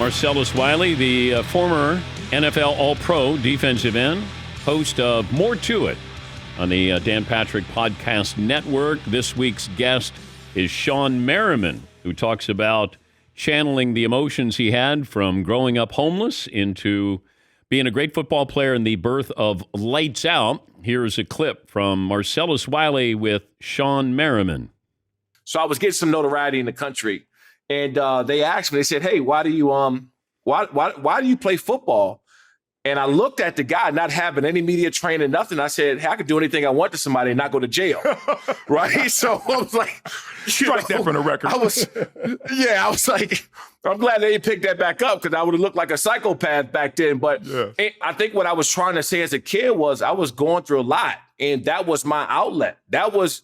Marcellus Wiley, the former NFL All-Pro defensive end, host of More to It on the Dan Patrick Podcast Network. This week's guest is Sean Merriman, who talks about channeling the emotions he had from growing up homeless into being a great football player and the birth of Lights Out. Here's a clip from Marcellus Wiley with Sean Merriman. So I was getting some notoriety in the country, and they asked me, they said, hey, why do you play football? And I looked at the guy not having any media training, nothing. I said, hey, I could do anything I want to somebody and not go to jail. Right? So I was like, strike that from the record. I was like, I'm glad they didn't pick that back up because I would have looked like a psychopath back then. But I think what I was trying to say as a kid was I was going through a lot. And that was my outlet. That was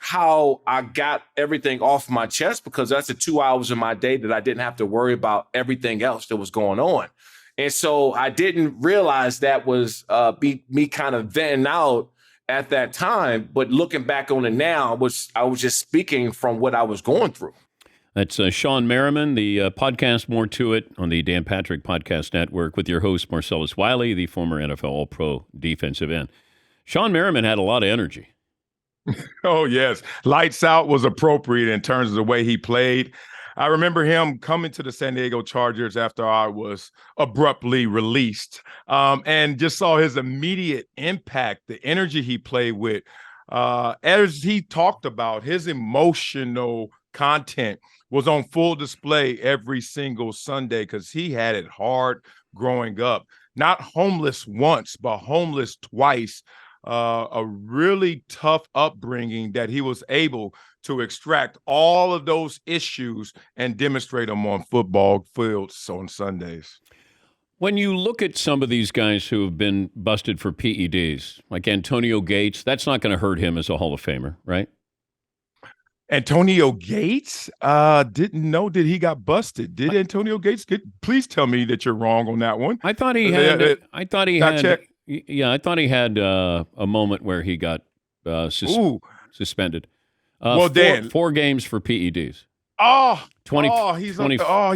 how I got everything off my chest, because that's the 2 hours of my day that I didn't have to worry about everything else that was going on. And so I didn't realize that was me kind of venting out at that time. But looking back on it now, I was just speaking from what I was going through. That's Sean Merriman, the podcast More to It on the Dan Patrick Podcast Network with your host, Marcellus Wiley, the former NFL All-Pro defensive end. Sean Merriman had a lot of energy. Oh, yes. Lights Out was appropriate in terms of the way he played. I remember him coming to the San Diego Chargers after I was abruptly released, and just saw his immediate impact, the energy he played with. As he talked about, his emotional content was on full display every single Sunday because he had it hard growing up. Not homeless once, but homeless twice. A really tough upbringing that he was able to extract all of those issues and demonstrate them on football fields on Sundays. When you look at some of these guys who have been busted for PEDs, like Antonio Gates, that's not going to hurt him as a Hall of Famer, right? Antonio Gates? Didn't know that he got busted. Did Antonio Gates get? Please tell me that you're wrong on that one. I thought he had. I thought he had. Yeah, I thought he had a moment where he got suspended. Dan, 4 games for PEDs.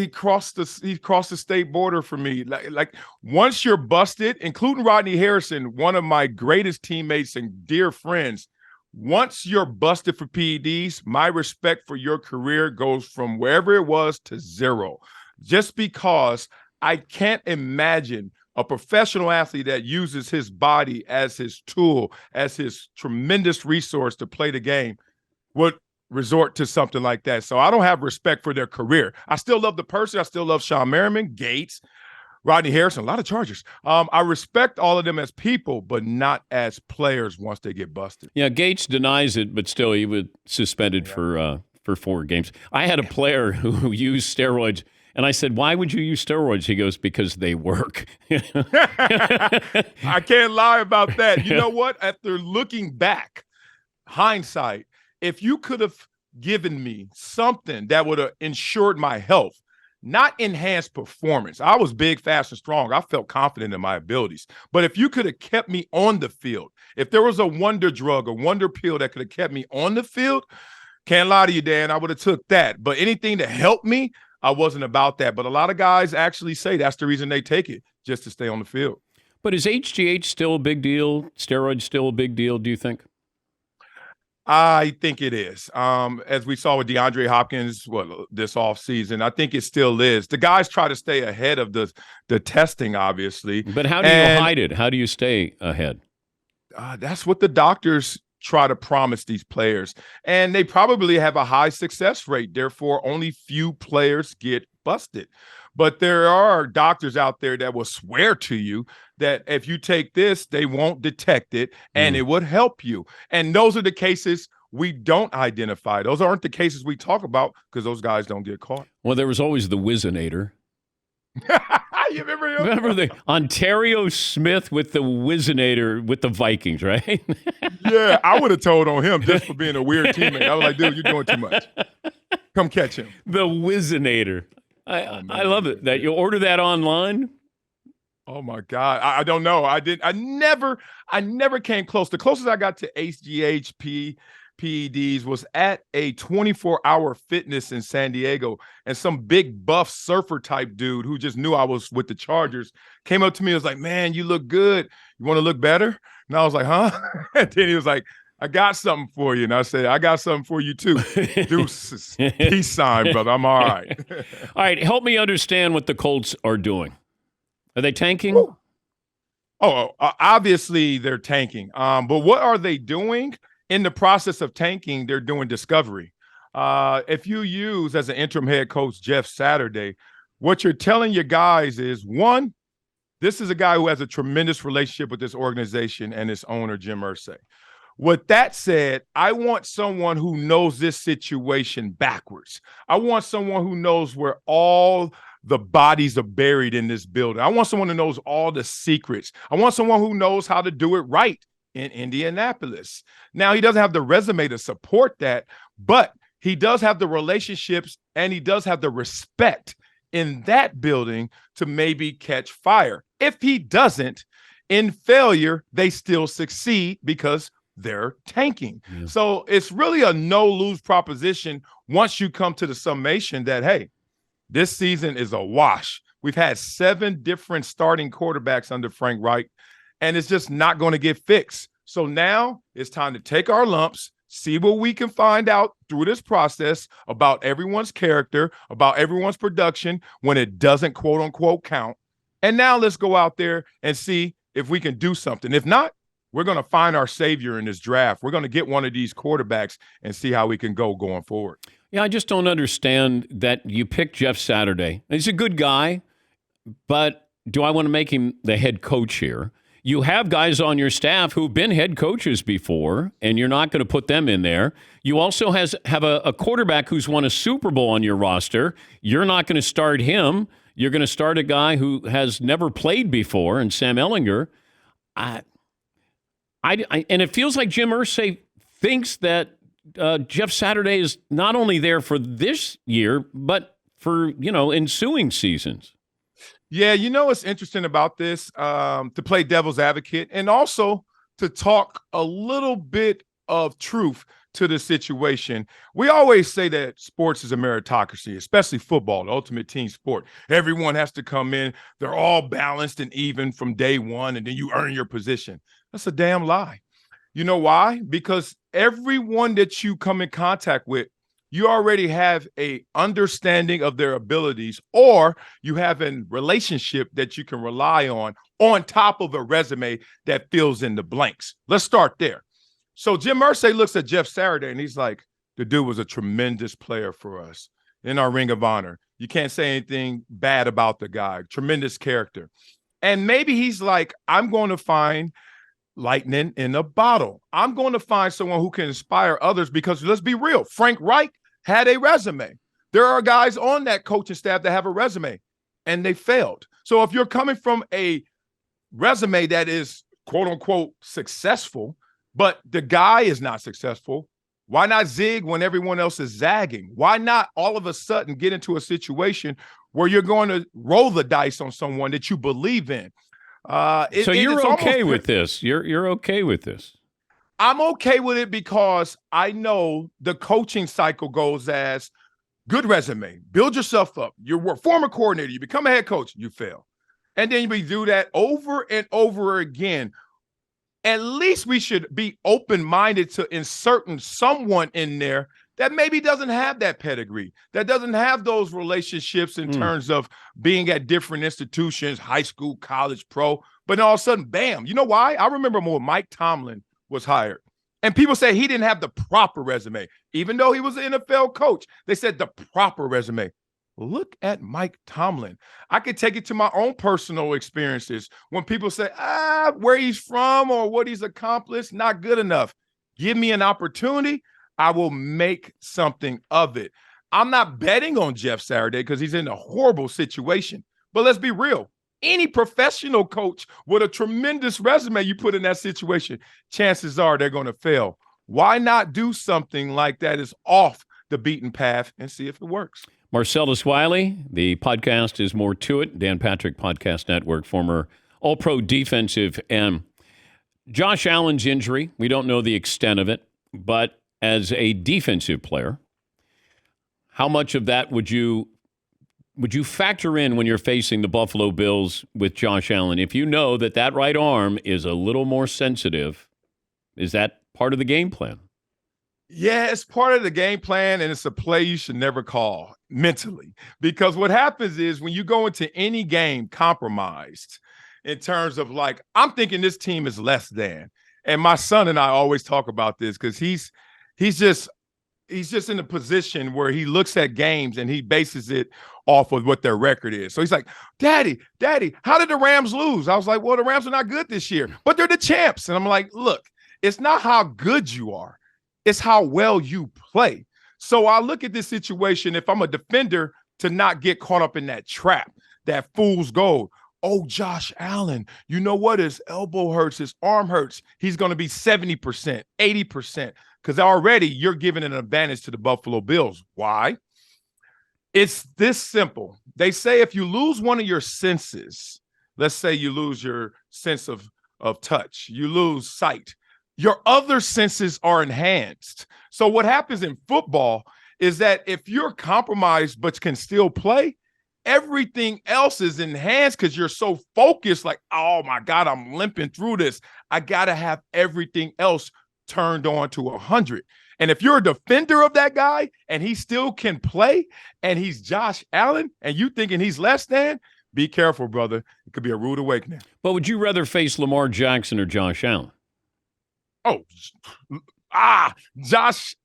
He crossed the state border for me. Like once you're busted, including Rodney Harrison, one of my greatest teammates and dear friends. Once you're busted for PEDs, my respect for your career goes from wherever it was to 0. Just because I can't imagine a professional athlete that uses his body as his tool, as his tremendous resource to play the game, would resort to something like that. So I don't have respect for their career. I still love the person. I still love Sean Merriman, Gates, Rodney Harrison, a lot of Chargers. I respect all of them as people, but not as players once they get busted. Yeah, Gates denies it, but still he was suspended for 4 games. I had a player who used steroids, and I said, why would you use steroids? He goes, because they work. I can't lie about that. You know what? After looking back, hindsight, if you could have given me something that would have ensured my health, not enhanced performance. I was big, fast, and strong. I felt confident in my abilities. But if you could have kept me on the field, if there was a wonder drug, a wonder pill that could have kept me on the field, can't lie to you, Dan, I would have took that. But anything to help me, I wasn't about that. But a lot of guys actually say that's the reason they take it, just to stay on the field. But is HGH still a big deal? Steroids still a big deal, do you think? I think it is. As we saw with DeAndre Hopkins this offseason, I think it still is. The guys try to stay ahead of the testing, obviously. But how do you hide it? How do you stay ahead? That's what the doctors try to promise these players. And they probably have a high success rate. Therefore, only few players get busted. But there are doctors out there that will swear to you that if you take this, they won't detect it and it would help you. And those are the cases we don't identify. Those aren't the cases we talk about because those guys don't get caught. Well, there was always the Whizzinator. You remember him? Remember the Ontario Smith with the Whizzinator with the Vikings, right? Yeah, I would have told on him just for being a weird teammate. I was like, dude, you're doing too much. Come catch him. The Whizzinator. I love it that you order that online. Oh my God. I don't know. I never came close. The closest I got to HGHP PEDs was at a 24-hour fitness in San Diego, and some big buff surfer type dude who just knew I was with the Chargers came up to me and was like, "Man, you look good. You want to look better?" And I was like, "Huh?" And then he was like, "I got something for you." And I said, "I got something for you too." Deuces. Peace sign, brother. I'm all right. All right, help me understand what the Colts are doing. Are they tanking? Ooh. Obviously they're tanking. But what are they doing? In the process of tanking, they're doing discovery. If you use as an interim head coach Jeff Saturday, what you're telling your guys is, one, this is a guy who has a tremendous relationship with this organization and its owner, Jim Irsay. With that said, I want someone who knows this situation backwards. I want someone who knows where all the bodies are buried in this building. I want someone who knows all the secrets. I want someone who knows how to do it right in Indianapolis. Now, he doesn't have the resume to support that, but he does have the relationships and he does have the respect in that building to maybe catch fire. If he doesn't, in failure, they still succeed because they're tanking. Yeah. So it's really a no-lose proposition once you come to the summation that, hey, this season is a wash. We've had 7 different starting quarterbacks under Frank Reich, and it's just not going to get fixed. So now it's time to take our lumps, see what we can find out through this process about everyone's character, about everyone's production when it doesn't quote unquote count. And now let's go out there and see if we can do something. If not, we're going to find our savior in this draft. We're going to get one of these quarterbacks and see how we can go going forward. Yeah, I just don't understand that you picked Jeff Saturday. He's a good guy, but do I want to make him the head coach here? You have guys on your staff who've been head coaches before, and you're not going to put them in there. You also have a quarterback who's won a Super Bowl on your roster. You're not going to start him. You're going to start a guy who has never played before, and Sam Ehlinger. And it feels like Jim Irsay thinks that Jeff Saturday is not only there for this year, but for, ensuing seasons. Yeah, what's interesting about this, to play devil's advocate and also to talk a little bit of truth to the situation. We always say that sports is a meritocracy, especially football, the ultimate team sport. Everyone has to come in. They're all balanced and even from day one, and then you earn your position. That's a damn lie. You know why? Because everyone that you come in contact with, you already have a understanding of their abilities, or you have a relationship that you can rely on top of a resume that fills in the blanks. Let's start there. So Jim Irsay looks at Jeff Saturday and he's like, the dude was a tremendous player for us in our Ring of Honor. You can't say anything bad about the guy. Tremendous character. And maybe he's like, I'm going to find lightning in a bottle. I'm going to find someone who can inspire others because let's be real. Frank Reich had a resume. There are guys on that coaching staff that have a resume and they failed. So if you're coming from a resume that is quote unquote successful, but the guy is not successful, why not zig when everyone else is zagging? Why not all of a sudden get into a situation where you're going to roll the dice on someone that you believe in? So you're okay with this? You're okay with this? I'm okay with it because I know the coaching cycle goes as good resume, build yourself up. You're a former coordinator, you become a head coach, you fail. And then we do that over and over again. At least we should be open-minded to inserting someone in there that maybe doesn't have that pedigree, that doesn't have those relationships in terms of being at different institutions, high school, college, pro. But then all of a sudden, bam. You know why? I remember when Mike Tomlin was hired. And people say he didn't have the proper resume. Even though he was an NFL coach, they said the proper resume. Look at Mike Tomlin. I could take it to my own personal experiences. When people say, where he's from or what he's accomplished, not good enough. Give me an opportunity, I will make something of it. I'm not betting on Jeff Saturday because he's in a horrible situation. But let's be real. Any professional coach with a tremendous resume you put in that situation, chances are they're going to fail. Why not do something like that is off the beaten path and see if it works? Marcellus, Wiley, the podcast is More to It. Dan Patrick Podcast Network, former All-Pro defensive end. Josh Allen's injury, we don't know the extent of it, but as a defensive player. How much of that would you factor in when you're facing the Buffalo Bills with Josh Allen? If you know that right arm is a little more sensitive, is that part of the game plan? Yeah, it's part of the game plan, and it's a play you should never call mentally. Because what happens is when you go into any game compromised in terms of like, I'm thinking this team is less than. And my son and I always talk about this because he's just in a position where he looks at games and he bases it off of what their record is. So he's like, Daddy, how did the Rams lose? I was like, well, the Rams are not good this year, but they're the champs. And I'm like, look, it's not how good you are. It's how well you play. So I look at this situation, if I'm a defender, to not get caught up in that trap, that fool's gold. Oh, Josh Allen, you know what? His elbow hurts, his arm hurts. He's going to be 70%, 80%, because already you're giving an advantage to the Buffalo Bills. Why? It's this simple. They say if you lose one of your senses, let's say you lose your sense of touch, you lose sight, your other senses are enhanced. So what happens in football is that if you're compromised but can still play, everything else is enhanced because you're so focused, like, oh my God, I'm limping through this. I got to have everything else turned on to 100. And if you're a defender of that guy and he still can play and he's Josh Allen and you thinking he's less than, be careful, brother. It could be a rude awakening. But would you rather face Lamar Jackson or Josh Allen? Josh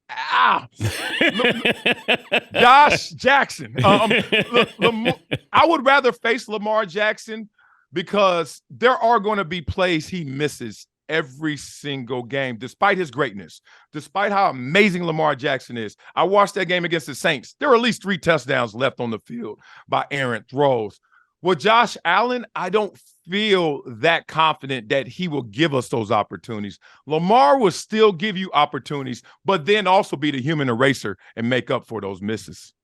Jackson. I would rather face Lamar Jackson because there are going to be plays he misses every single game, despite his greatness, despite how amazing Lamar Jackson is. I watched that game against the Saints. There were at least 3 touchdowns left on the field by errant throws. With Josh Allen, I don't feel that confident that he will give us those opportunities. Lamar will still give you opportunities, but then also be the human eraser and make up for those misses.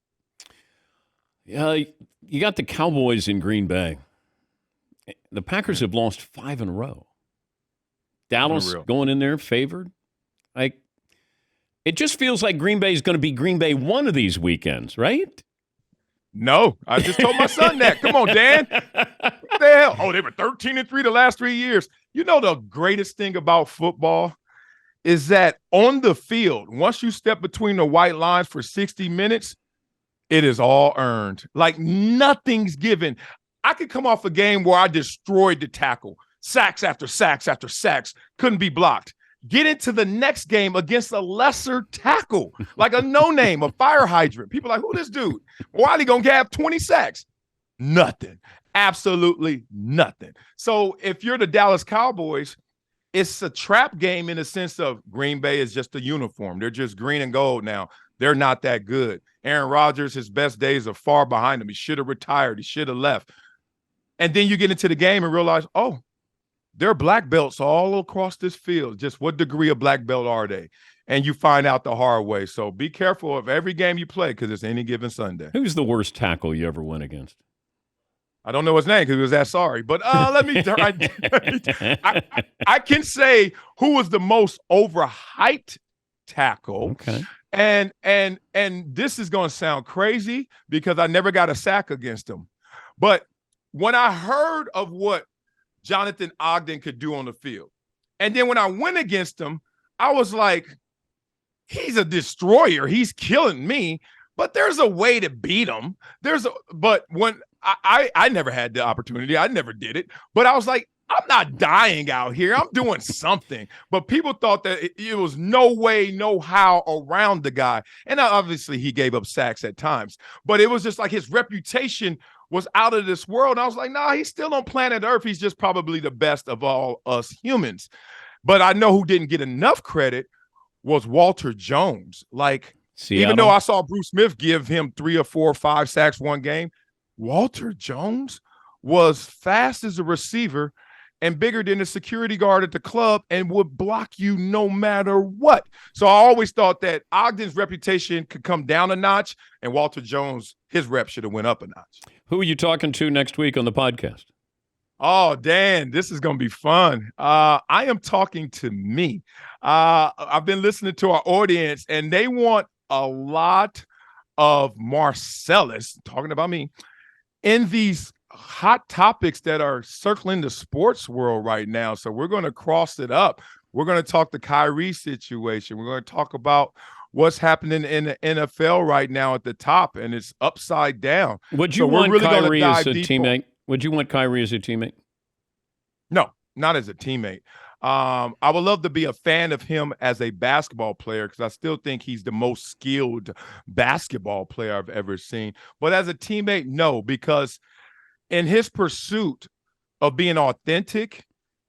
Yeah, you got the Cowboys in Green Bay. The Packers have lost 5 in a row. Dallas going in there favored. Like, it just feels like Green Bay is going to be Green Bay one of these weekends, right? No, I just told my son that. Come on, Dan. What the hell? Oh, they were 13-3 the last 3 years. You know the greatest thing about football is that on the field, once you step between the white lines for 60 minutes, it is all earned. Like nothing's given. I could come off a game where I destroyed the tackle. Sacks after sacks after sacks. Couldn't be blocked. Get into the next game against a lesser tackle, like a no-name, a fire hydrant. People are like, who this dude? Wiley gonna have 20 sacks. Nothing. Absolutely nothing. So if you're the Dallas Cowboys, it's a trap game in the sense of Green Bay is just a uniform. They're just green and gold now. They're not that good. Aaron Rodgers, his best days are far behind him. He should have retired. He should have left. And then you get into the game and realize, oh, there are black belts all across this field. Just what degree of black belt are they? And you find out the hard way. So be careful of every game you play because it's any given Sunday. Who's the worst tackle you ever went against? I don't know his name because he was that sorry. But let me I can say who was the most overhyped tackle. Okay. And this is going to sound crazy because I never got a sack against him. But when I heard of what Jonathan Ogden could do on the field. And then when I went against him, I was like, he's a destroyer. He's killing me, but there's a way to beat him. But when I never had the opportunity, I never did it, but I was like, I'm not dying out here. I'm doing something. But people thought that it was no way, no how around the guy. And obviously he gave up sacks at times, but it was just like his reputation was out of this world. And I was like, nah, he's still on planet Earth. He's just probably the best of all us humans. But I know who didn't get enough credit was Walter Jones. Like, Seattle. Even though I saw Bruce Smith give him 3 or 4 or 5 sacks one game, Walter Jones was fast as a receiver and bigger than a security guard at the club and would block you no matter what. So I always thought that Ogden's reputation could come down a notch, and Walter Jones, his rep should have went up a notch. Who are you talking to next week on the podcast? Oh, Dan, this is going to be fun. I am talking to me. I've been listening to our audience, and they want a lot of Marcellus, talking about me, in these hot topics that are circling the sports world right now. So we're going to cross it up. We're going to talk the Kyrie situation. We're going to talk about what's happening in the NFL right now at the top, and it's upside down. Would you want Kyrie as a teammate? Would you want Kyrie as a teammate? No, not as a teammate. I would love to be a fan of him as a basketball player because I still think he's the most skilled basketball player I've ever seen. But as a teammate, no, because in his pursuit of being authentic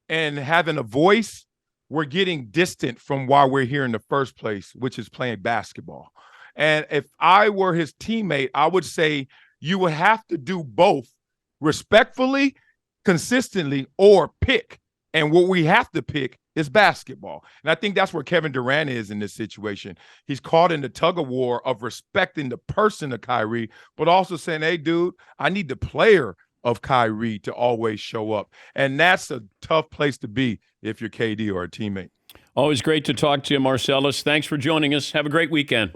and having a voice, we're getting distant from why we're here in the first place, which is playing basketball. And if I were his teammate, I would say you would have to do both respectfully, consistently, or pick. And what we have to pick is basketball. And I think that's where Kevin Durant is in this situation. He's caught in the tug of war of respecting the person of Kyrie, but also saying, hey, dude, I need the player of Kyrie to always show up. And that's a tough place to be if you're KD or a teammate. Always great to talk to you, Marcellus. Thanks for joining us. Have a great weekend.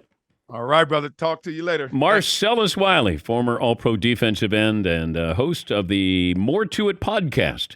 All right, brother. Talk to you later. Marcellus Wiley, former All-Pro defensive end and host of the More To It podcast.